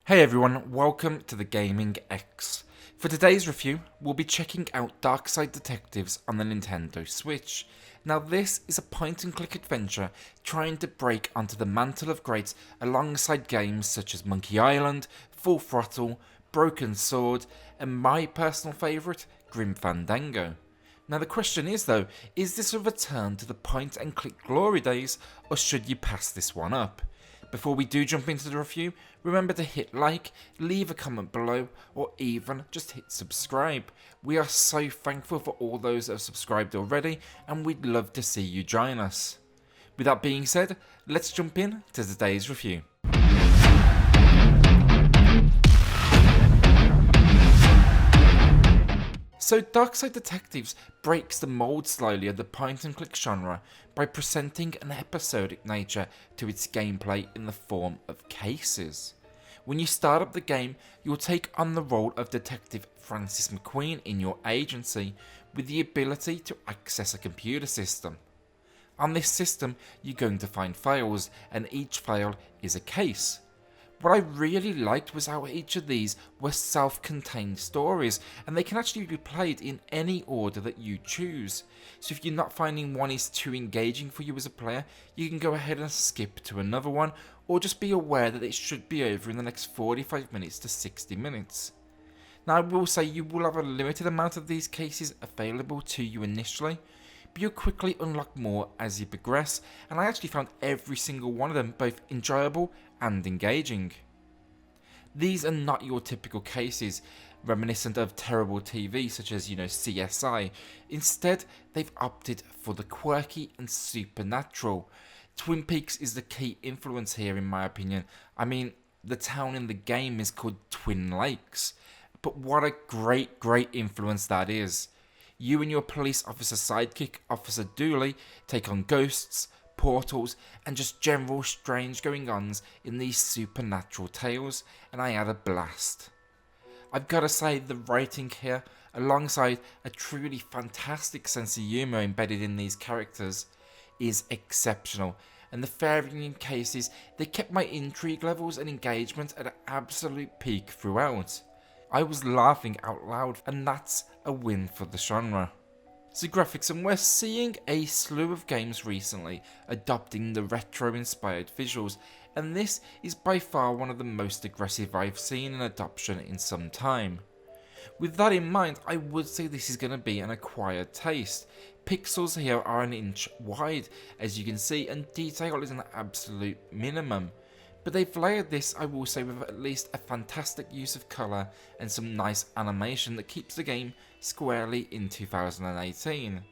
Hey everyone, welcome to the Gaming X. For today's review, we'll be checking out Darkside Detectives on the Nintendo Switch. Now this is a point and click adventure trying to break onto the mantle of greats alongside games such as Monkey Island, Full Throttle, Broken Sword, and my personal favourite, Grim Fandango. Now the question is though, is this a return to the point and click glory days, or should you pass this one up? Before we do jump into the review, remember to hit like, leave a comment below, or even just hit subscribe. We are so thankful for all those that have subscribed already, and we'd love to see you join us. With that being said, let's jump in to today's review. So Darkside Detectives breaks the mold slowly of the point and click genre by presenting an episodic nature to its gameplay in the form of cases. When you start up the game, you'll take on the role of Detective Francis McQueen in your agency with the ability to access a computer system. On this system, you're going to find files, and each file is a case. What I really liked was how each of these were self-contained stories, and they can actually be played in any order that you choose. So if you're not finding one is too engaging for you as a player, you can go ahead and skip to another one, or just be aware that it should be over in the next 45 minutes to 60 minutes. Now I will say you will have a limited amount of these cases available to you initially, but you'll quickly unlock more as you progress, and I actually found every single one of them both enjoyable and engaging. These are not your typical cases reminiscent of terrible TV such as, CSI. Instead, they've opted for the quirky and supernatural. Twin Peaks is the key influence here in my opinion. I mean, the town in the game is called Twin Lakes, but what a great influence that is. You and your police officer sidekick, Officer Dooley, take on ghosts, portals, and just general strange going-ons in these supernatural tales, and I had a blast. I've got to say, the writing here, alongside a truly fantastic sense of humour embedded in these characters, is exceptional, and the varying cases, they kept my intrigue levels and engagement at an absolute peak throughout. I was laughing out loud, and that's a win for the genre. So graphics, and we're seeing a slew of games recently adopting the retro-inspired visuals, and this is by far one of the most aggressive I've seen in adoption in some time. With that in mind, I would say this is going to be an acquired taste. Pixels here are an inch wide, as you can see, and detail is an absolute minimum. But they've layered this, I will say, with at least a fantastic use of colour and some nice animation that keeps the game squarely in 2018.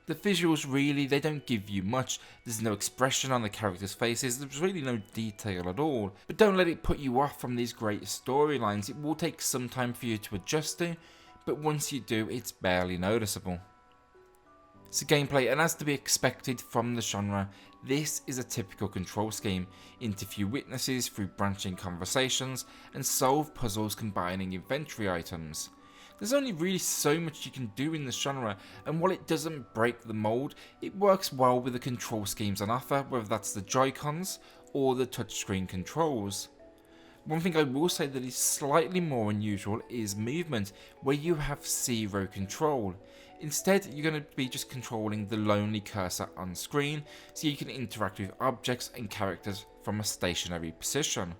The visuals really, they don't give you much. There's no expression on the characters' faces, there's really no detail at all. But don't let it put you off from these great storylines. It will take some time for you to adjust to, but once you do, it's barely noticeable. So gameplay, and as to be expected from the genre, this is a typical control scheme: interview witnesses through branching conversations, and solve puzzles combining inventory items. There's only really so much you can do in this genre, and while it doesn't break the mold, it works well with the control schemes on offer, whether that's the Joy-Cons or the touchscreen controls. One thing I will say that is slightly more unusual is movement, where you have zero control. Instead, you're going to be just controlling the lonely cursor on screen, so you can interact with objects and characters from a stationary position.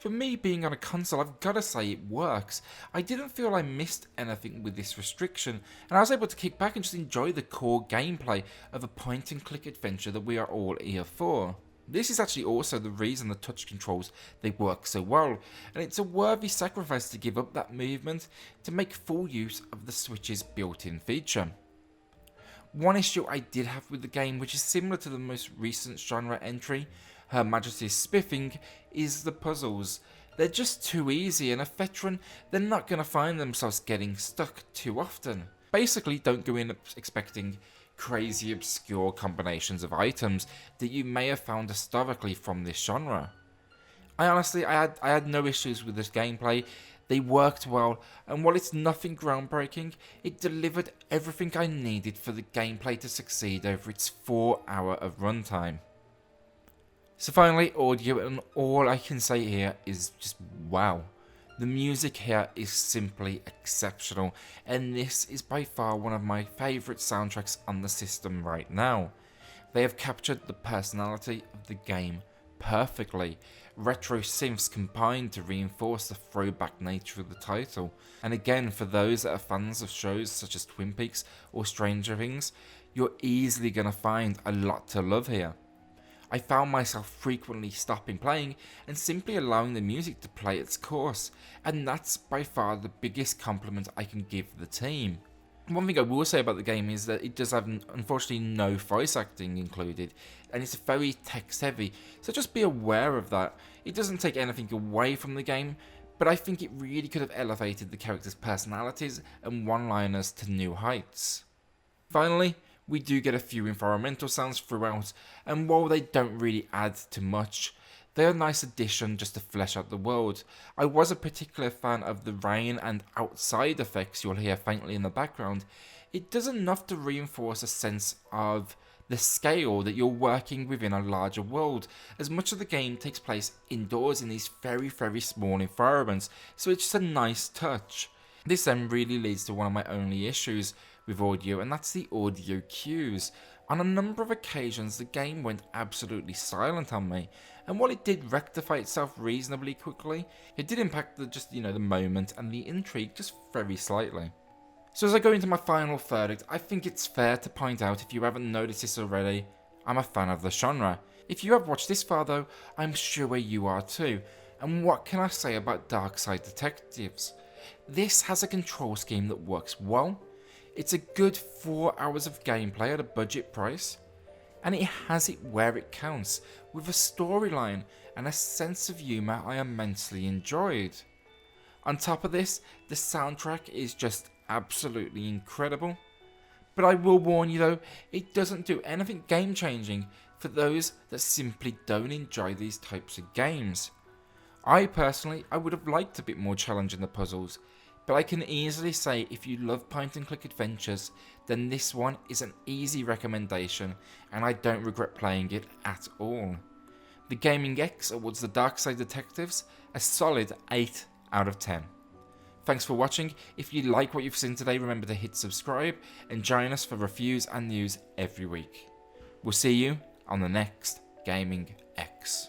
For me, being on a console, I've got to say it works. I didn't feel I missed anything with this restriction, and I was able to kick back and just enjoy the core gameplay of a point and click adventure that we are all here for. This is actually also the reason the touch controls, they work so well, and it's a worthy sacrifice to give up that movement to make full use of the Switch's built-in feature. One issue I did have with the game, which is similar to the most recent genre entry, Her Majesty's Spiffing, is the puzzles. They're just too easy, and a veteran, they're not going to find themselves getting stuck too often. Basically, don't go in expecting crazy obscure combinations of items that you may have found historically from this genre. I had no issues with this gameplay. They worked well, and while it's nothing groundbreaking, it delivered everything I needed for the gameplay to succeed over its 4 hour of runtime. So finally, audio, and all I can say here is just wow. The music here is simply exceptional, and this is by far one of my favourite soundtracks on the system right now. They have captured the personality of the game perfectly. Retro synths combined to reinforce the throwback nature of the title. And again, for those that are fans of shows such as Twin Peaks or Stranger Things, you're easily going to find a lot to love here. I found myself frequently stopping playing and simply allowing the music to play its course, and that's by far the biggest compliment I can give the team. One thing I will say about the game is that it does have, unfortunately, no voice acting included, and it's very text heavy, so just be aware of that. It doesn't take anything away from the game, but I think it really could have elevated the characters' personalities and one-liners to new heights. Finally, we do get a few environmental sounds throughout, and while they don't really add to much, they're a nice addition just to flesh out the world. I was a particular fan of the rain and outside effects you'll hear faintly in the background. It does enough to reinforce a sense of the scale that you're working within a larger world, as much of the game takes place indoors in these very small environments, so it's just a nice touch. This then really leads to one of my only issues with audio, and that's the audio cues. On a number of occasions the game went absolutely silent on me, and while it did rectify itself reasonably quickly, it did impact the moment and the intrigue just very slightly. So as I go into my final verdict, I think it's fair to point out, if you haven't noticed this already, I'm a fan of the genre. If you have watched this far though, I'm sure you are too. And what can I say about Darkside Detectives? This has a control scheme that works well. It's a good 4 hours of gameplay at a budget price, and it has it where it counts, with a storyline and a sense of humour I immensely enjoyed. On top of this, the soundtrack is just absolutely incredible. But I will warn you though, it doesn't do anything game changing for those that simply don't enjoy these types of games. I would have liked a bit more challenge in the puzzles, but I can easily say if you love point and click adventures, then this one is an easy recommendation, and I don't regret playing it at all. The Gaming X awards the Darkside Detectives a solid 8 out of 10. Thanks for watching. If you like what you've seen today, remember to hit subscribe and join us for reviews and news every week. We'll see you on the next Gaming X.